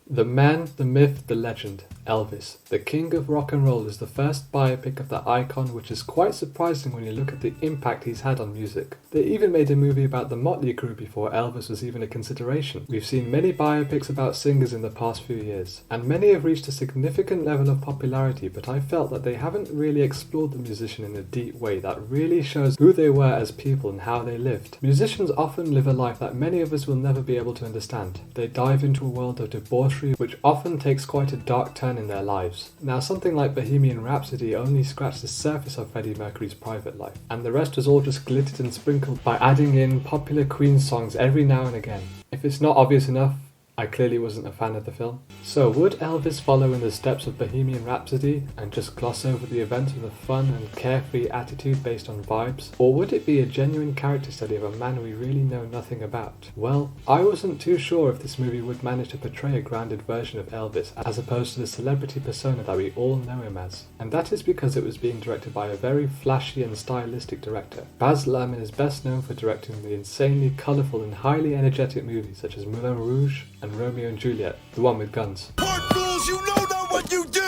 The man, the myth, the legend, Elvis, the king of rock and roll, is the first biopic of the icon, which is quite surprising when you look at the impact he's had on music. They even made a movie about the Motley Crue before Elvis was even a consideration. We've seen many biopics about singers in the past few years, and many have reached a significant level of popularity, but I felt that they haven't really explored the musician in a deep way that really shows who they were as people and how they lived. Musicians often live a life that many of us will never be able to understand. They dive into a world of debauchery which often takes quite a dark turn in their lives. Now, something like Bohemian Rhapsody only scratched the surface of Freddie Mercury's private life, and the rest was all just glittered and sprinkled by adding in popular Queen songs every now and again. If it's not obvious enough, I clearly wasn't a fan of the film. So would Elvis follow in the steps of Bohemian Rhapsody and just gloss over the events with a fun and carefree attitude based on vibes? Or would it be a genuine character study of a man we really know nothing about? Well, I wasn't too sure if this movie would manage to portray a grounded version of Elvis as opposed to the celebrity persona that we all know him as. And that is because it was being directed by a very flashy and stylistic director. Baz Luhrmann is best known for directing the insanely colourful and highly energetic movies such as Moulin Rouge and Romeo and Juliet, the one with guns. Fools, you know not what you do!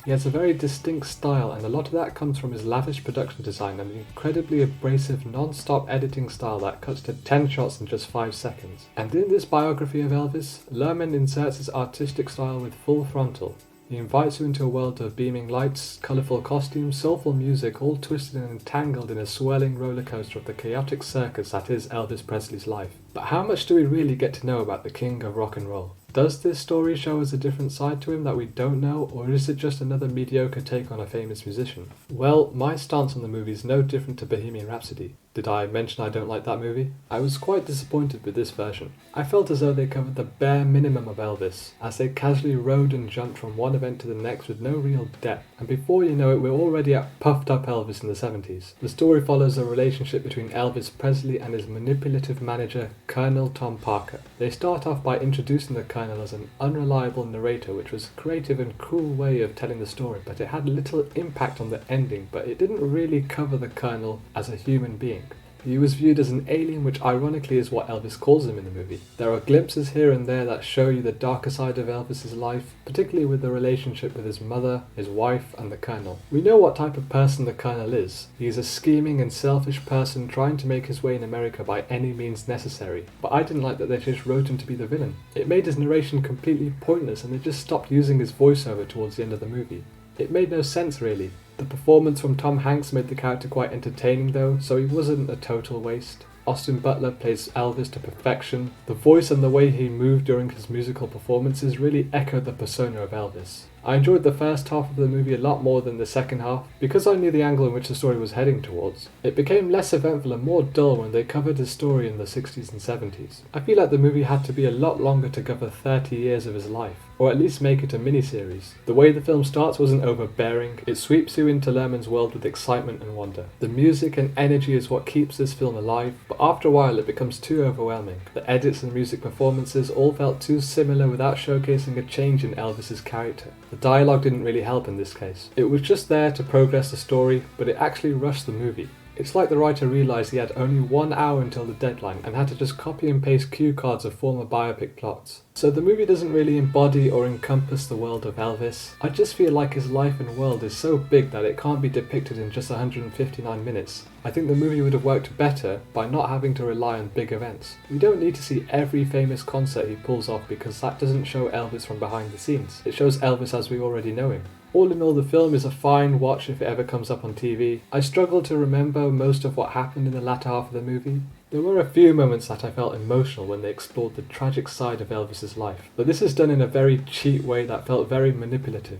He has a very distinct style, and a lot of that comes from his lavish production design and the incredibly abrasive non-stop editing style that cuts to 10 shots in just 5 seconds. And in this biography of Elvis, Luhrmann inserts his artistic style with full frontal. He invites you into a world of beaming lights, colourful costumes, soulful music, all twisted and entangled in a swirling roller coaster of the chaotic circus that is Elvis Presley's life. But how much do we really get to know about the king of rock and roll? Does this story show us a different side to him that we don't know, or is it just another mediocre take on a famous musician? Well, my stance on the movie is no different to Bohemian Rhapsody. Did I mention I don't like that movie? I was quite disappointed with this version. I felt as though they covered the bare minimum of Elvis, as they casually rode and jumped from one event to the next with no real depth, and before you know it we're already at puffed up Elvis in the 70s. The story follows a relationship between Elvis Presley and his manipulative manager, Colonel Tom Parker. They start off by introducing the Colonel as an unreliable narrator, which was a creative and cruel way of telling the story, but it had little impact on the ending, but it didn't really cover the Colonel as a human being. He was viewed as an alien, which ironically is what Elvis calls him in the movie. There are glimpses here and there that show you the darker side of Elvis's life, particularly with the relationship with his mother, his wife, and the Colonel. We know what type of person the Colonel is. He is a scheming and selfish person trying to make his way in America by any means necessary. But I didn't like that they just wrote him to be the villain. It made his narration completely pointless, and they just stopped using his voiceover towards the end of the movie. It made no sense really. The performance from Tom Hanks made the character quite entertaining though, so he wasn't a total waste. Austin Butler plays Elvis to perfection. The voice and the way he moved during his musical performances really echoed the persona of Elvis. I enjoyed the first half of the movie a lot more than the second half, because I knew the angle in which the story was heading towards. It became less eventful and more dull when they covered his story in the 60s and 70s. I feel like the movie had to be a lot longer to cover 30 years of his life, or at least make it a miniseries. The way the film starts wasn't overbearing, it sweeps you into Luhrmann's world with excitement and wonder. The music and energy is what keeps this film alive, but after a while it becomes too overwhelming. The edits and music performances all felt too similar without showcasing a change in Elvis's character. The dialogue didn't really help in this case. It was just there to progress the story, but it actually rushed the movie. It's like the writer realised he had only 1 hour until the deadline and had to just copy and paste cue cards of former biopic plots. So the movie doesn't really embody or encompass the world of Elvis. I just feel like his life and world is so big that it can't be depicted in just 159 minutes. I think the movie would have worked better by not having to rely on big events. We don't need to see every famous concert he pulls off because that doesn't show Elvis from behind the scenes. It shows Elvis as we already know him. All in all, the film is a fine watch if it ever comes up on TV. I struggle to remember most of what happened in the latter half of the movie. There were a few moments that I felt emotional when they explored the tragic side of Elvis's life, but this is done in a very cheap way that felt very manipulative.